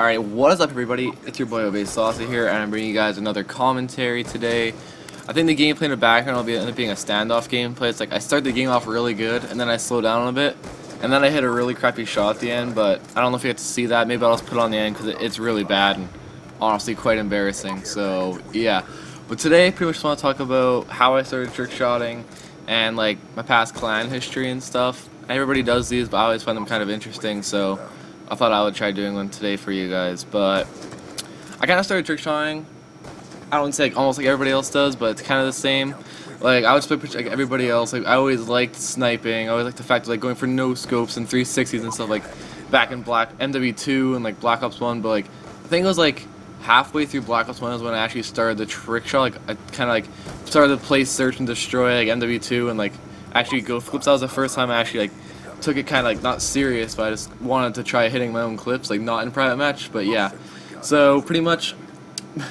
Alright, what is up everybody? It's your boy Sausa here, and I'm bringing you guys another commentary today. I think the gameplay in the background will end up being a standoff gameplay. It's like I start the game off really good, and then I slow down a bit, and then I hit a really crappy shot at the end, but I don't know if you get to see that. Maybe I'll just put it on the end because it's really bad and honestly quite embarrassing. So yeah, but today I pretty much just want to talk about how I started trickshotting and like my past clan history and stuff. Everybody does these, but I always find them kind of interesting, so I thought I would try doing one today for you guys. But I kind of started trickshotting, I don't say like almost like everybody else does, but it's kind of the same. Like I would split like everybody else. Like I always liked sniping. I always liked the fact of like going for no scopes and 360s and stuff like back in Black MW2 and like Black Ops 1. But like I think it was like halfway through Black Ops 1 is when I actually started the trick shot. Like I kind of like started to play search and destroy like MW2 and like actually go clips. That was the first time I actually like took it kind of like not serious, but I just wanted to try hitting my own clips, like not in private match. But yeah, so pretty much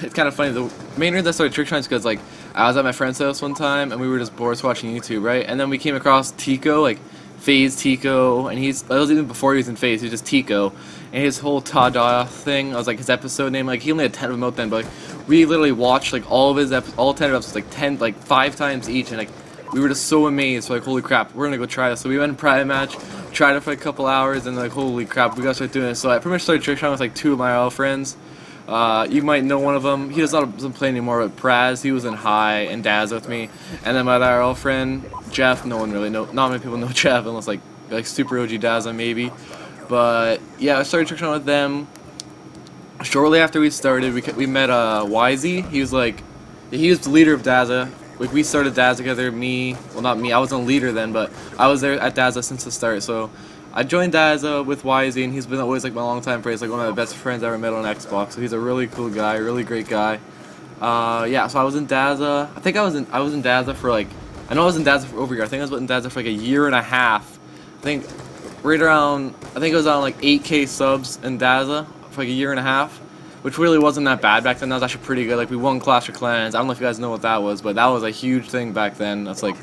it's kind of funny. The main reason I started trickshotting is because like I was at my friend's house one time and we were just bored watching YouTube, right? And then we came across Tico, like FaZe Tico, and that was even before he was in FaZe. He was just Tico, and his whole Tada thing. I was like his episode name. Like he only had 10 of them out then, but like, we literally watched like all of his all 10 episodes, like 5 times each, and like we were just so amazed. So like, holy crap, we're gonna go try this. So we went in private match, tried it for a couple hours, and like, holy crap, we gotta start doing this. So I pretty much started trickshotting with like 2 of my old friends. You might know one of them. He doesn't play anymore, but Praz, he was in High and Daz with me. And then my other old friend, Jeff, no one really knows. Not many people know Jeff, unless like Super OG Daza maybe. But yeah, I started trickshotting with them. Shortly after we started, we met YZ. He was the leader of Daza. Like we started Daza together. Well, not me. I wasn't a leader then, but I was there at Daza since the start. So I joined Daza with YZ, and he's been always like my longtime friend. He's like one of my best friends I ever met on Xbox. So he's a really cool guy, really great guy. Yeah. So I was in Daza. I think I was in Daza for like, I know I was in Daza for over a year. I think I was in Daza for like a year and a half. I think right around. I think it was on like 8K subs in Daza for like a year and a half, which really wasn't that bad back then. That was actually pretty good. Like we won Clash of Clans. I don't know if you guys know what that was, but that was a huge thing back then. That's like,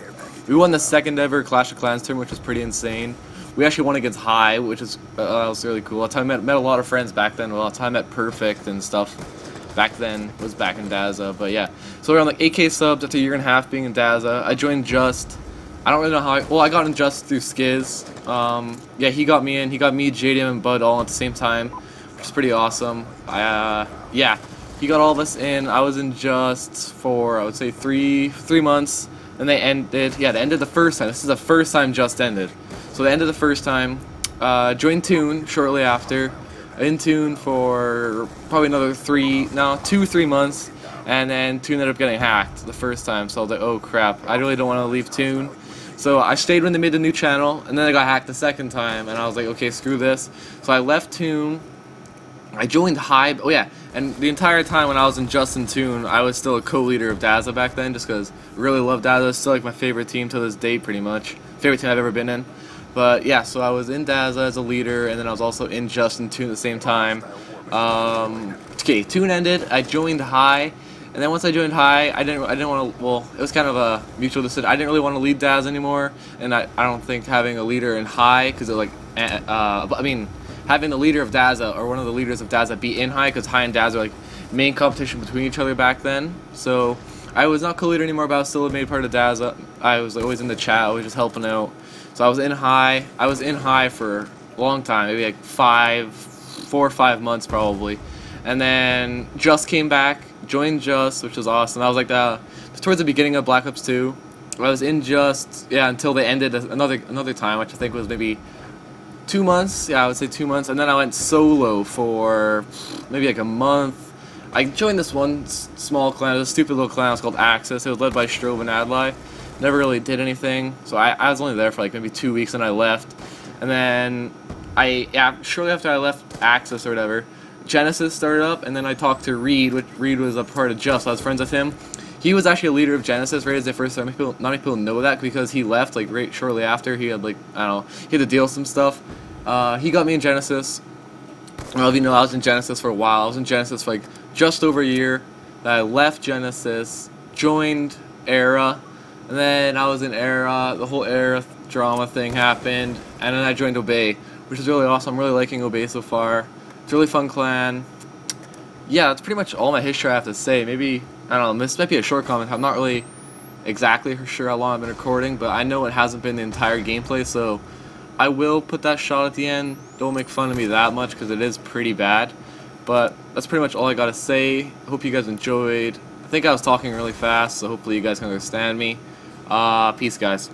we won the second ever Clash of Clans tournament, which was pretty insane. We actually won against High, which is that was really cool. That's how I met a lot of friends back then. Well, that's how I met Perfect and stuff back then, was back in Daza. But yeah, so around like 8K subs after a year and a half being in Daza. I joined Just. I don't really know how I got in Just through Skiz. Yeah, he got me in. He got me, JDM, and Bud all at the same time, which is pretty awesome. Yeah, he got all of us in. I was in Just for, I would say, three months. And they ended, yeah, they ended the first time. This is the first time Just ended. So they ended the first time. Joined Tune shortly after. In Tune for probably another 2-3 months. And then Tune ended up getting hacked the first time. So I was like, oh crap, I really don't want to leave Tune. So I stayed when they made the new channel, and then I got hacked the second time. And I was like, okay, screw this. So I left Tune. I joined High. Oh yeah, and the entire time when I was in Justin Tune, I was still a co-leader of Daza back then, just because I really love Daza. It's still like my favorite team to this day, pretty much. Favorite team I've ever been in. But yeah, so I was in Daza as a leader, and then I was also in Justin Tune at the same time. Okay, Tune ended. I joined High, and then once I joined High, I didn't want to. Well, it was kind of a mutual decision. I didn't really want to lead Daza anymore, and I don't think having a leader in High, because it like, I mean, having the leader of Daza, or one of the leaders of Daza, be in High, because High and Daza are like main competition between each other back then. So I was not co-leader anymore, but I was still made part of Daza. I was like, always in the chat, always just helping out. So I was in High. I was in High for a long time, maybe like 4 or 5 months probably. And then Just came back, joined Just, which was awesome. I was like towards the beginning of Black Ops 2. I was in Just, yeah, until they ended another time, which I think was maybe 2 months. Yeah, I would say 2 months. And then I went solo for maybe like a month. I joined this one small clan. It was a stupid little clan. It was called Axis. It was led by Strove and Adlai. Never really did anything. So I was only there for like maybe 2 weeks, and I left. And then shortly after I left Axis or whatever, Genesis started up, and then I talked to Reed, which Reed was a part of Just. So I was friends with him. He was actually a leader of Genesis right as they first started. Not many people know that, because he left like right shortly after. He had like, I don't know, he had to deal with some stuff. He got me in Genesis. Well, you know, I was in Genesis for a while. I was in Genesis for like just over a year. Then I left Genesis, joined Era, and then I was in Era. The whole Era drama thing happened, and then I joined Obey, which is really awesome. I'm really liking Obey so far. It's a really fun clan. Yeah, that's pretty much all my history I have to say. Maybe, I don't know, this might be a short comment. I'm not really exactly sure how long I've been recording, but I know it hasn't been the entire gameplay, so I will put that shot at the end. Don't make fun of me that much, because it is pretty bad. But that's pretty much all I gotta say. I hope you guys enjoyed. I think I was talking really fast, so hopefully you guys can understand me. Peace, guys.